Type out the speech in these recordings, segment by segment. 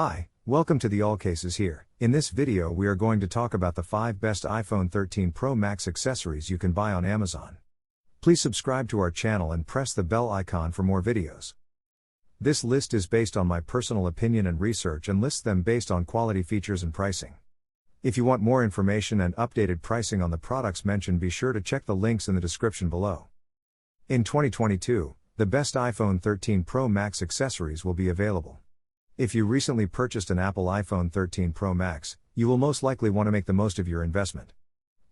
Hi, welcome to the AllCasesHere. In this video we are going to talk about the 5 best iPhone 13 Pro Max accessories you can buy on Amazon. Please subscribe to our channel and press the bell icon for more videos. This list is based on my personal opinion and research and lists them based on quality, features and pricing. If you want more information and updated pricing on the products mentioned, be sure to check the links in the description below. In 2022, the best iPhone 13 Pro Max accessories will be available. If you recently purchased an Apple iPhone 13 Pro Max, you will most likely want to make the most of your investment.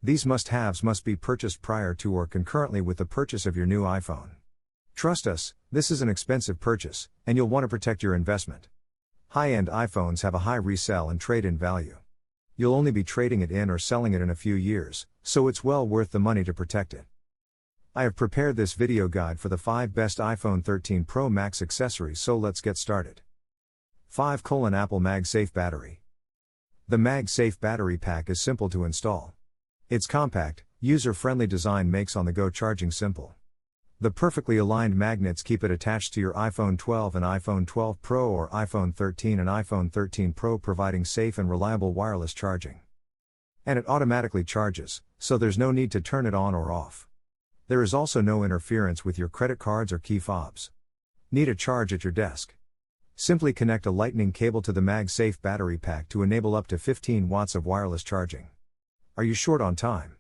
These must-haves must be purchased prior to or concurrently with the purchase of your new iPhone. Trust us, this is an expensive purchase, and you'll want to protect your investment. High-end iPhones have a high resell and trade-in value. You'll only be trading it in or selling it in a few years, so it's well worth the money to protect it. I have prepared this video guide for the 5 best iPhone 13 Pro Max accessories, so let's get started. 5. Apple MagSafe Battery. The MagSafe battery pack is simple to install. Its compact, user-friendly design makes on-the-go charging simple. The perfectly aligned magnets keep it attached to your iPhone 12 and iPhone 12 Pro or iPhone 13 and iPhone 13 Pro, providing safe and reliable wireless charging. And it automatically charges, so there's no need to turn it on or off. There is also no interference with your credit cards or key fobs. Need a charge at your desk? Simply connect a lightning cable to the MagSafe battery pack to enable up to 15 watts of wireless charging. Are you short on time?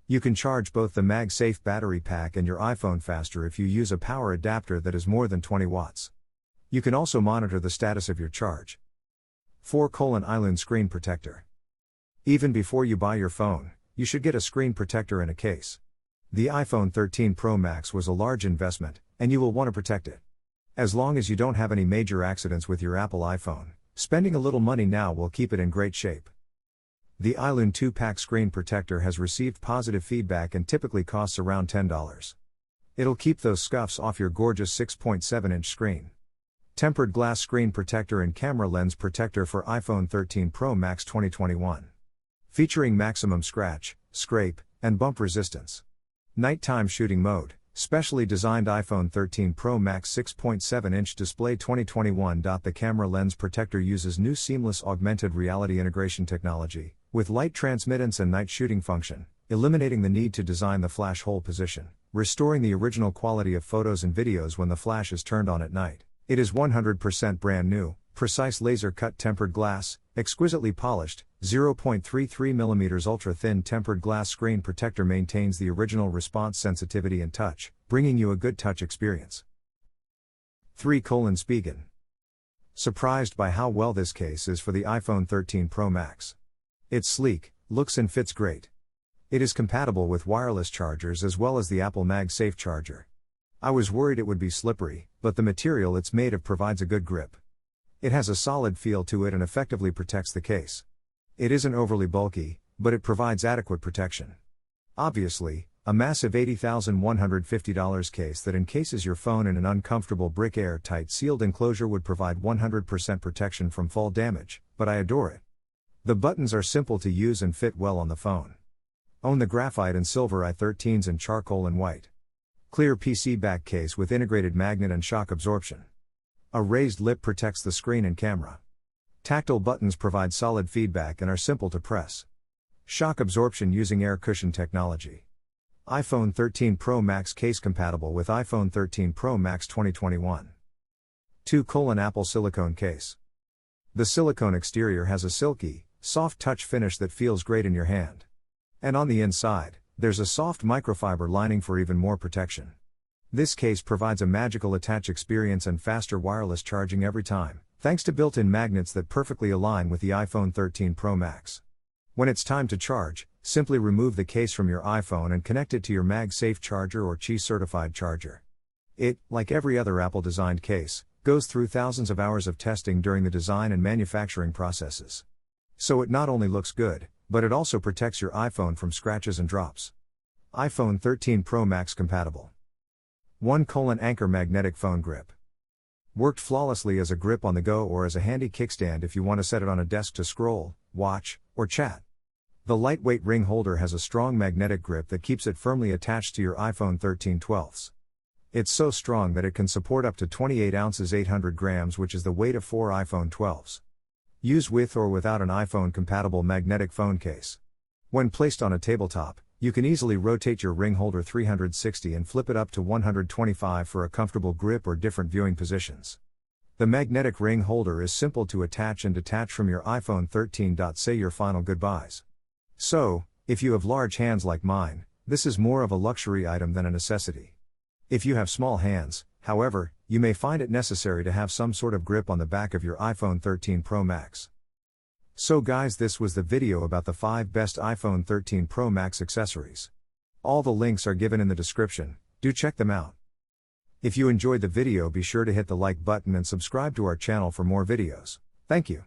You can charge both the MagSafe battery pack and your iPhone faster if you use a power adapter that is more than 20 watts. You can also monitor the status of your charge. 4. Ailun Screen Protector. Even before you buy your phone, you should get a screen protector in a case. The iPhone 13 Pro Max was a large investment, and you will want to protect it. As long as you don't have any major accidents with your Apple iPhone, spending a little money now will keep it in great shape. The Ailun 2-pack screen protector has received positive feedback and typically costs around $10. It'll keep those scuffs off your gorgeous 6.7-inch screen. Tempered glass screen protector and camera lens protector for iPhone 13 Pro Max 2021. Featuring maximum scratch, scrape, and bump resistance. Nighttime shooting mode. Specially designed iPhone 13 Pro Max 6.7-inch display 2021. The camera lens protector uses new seamless augmented reality integration technology, with light transmittance and night shooting function, eliminating the need to design the flash hole position, restoring the original quality of photos and videos when the flash is turned on at night. It is 100% brand new, precise laser cut tempered glass, exquisitely polished, 0.33mm ultra-thin tempered glass screen protector maintains the original response sensitivity and touch, bringing you a good touch experience. 3. Spigen. Surprised by how well this case is for the iPhone 13 Pro Max. It's sleek, looks and fits great. It is compatible with wireless chargers as well as the Apple MagSafe charger. I was worried it would be slippery, but the material it's made of provides a good grip. It has a solid feel to it and effectively protects the case. It isn't overly bulky, but it provides adequate protection. Obviously, a massive $80,150 case that encases your phone in an uncomfortable brick air-tight sealed enclosure would provide 100% protection from fall damage, but I adore it. The buttons are simple to use and fit well on the phone. Own the graphite and silver i13s and charcoal and white. Clear PC back case with integrated magnet and shock absorption. A raised lip protects the screen and camera. Tactile buttons provide solid feedback and are simple to press. Shock absorption using air cushion technology. iPhone 13 Pro Max case compatible with iPhone 13 Pro Max 2021. 2. Apple Silicone Case. The silicone exterior has a silky, soft touch finish that feels great in your hand. And on the inside, there's a soft microfiber lining for even more protection. This case provides a magical attach experience and faster wireless charging every time, thanks to built-in magnets that perfectly align with the iPhone 13 Pro Max. When it's time to charge, simply remove the case from your iPhone and connect it to your MagSafe charger or Qi certified charger. It, like every other Apple-designed case, goes through thousands of hours of testing during the design and manufacturing processes. So it not only looks good, but it also protects your iPhone from scratches and drops. iPhone 13 Pro Max compatible. 1. Anchor magnetic phone grip. Worked flawlessly as a grip on the go or as a handy kickstand if you want to set it on a desk to scroll, watch, or chat. The lightweight ring holder has a strong magnetic grip that keeps it firmly attached to your iPhone 13 12s. It's so strong that it can support up to 28 ounces 800 grams, which is the weight of 4 iPhone 12s. Use with or without an iPhone-compatible magnetic phone case. When placed on a tabletop, you can easily rotate your ring holder 360 and flip it up to 125 for a comfortable grip or different viewing positions. The magnetic ring holder is simple to attach and detach from your iPhone 13. Say your final goodbyes. So, if you have large hands like mine, this is more of a luxury item than a necessity. If you have small hands, however, you may find it necessary to have some sort of grip on the back of your iPhone 13 Pro Max. So guys, this was the video about the 5 best iPhone 13 Pro Max accessories. All the links are given in the description, do check them out. If you enjoyed the video, be sure to hit the like button and subscribe to our channel for more videos. Thank you.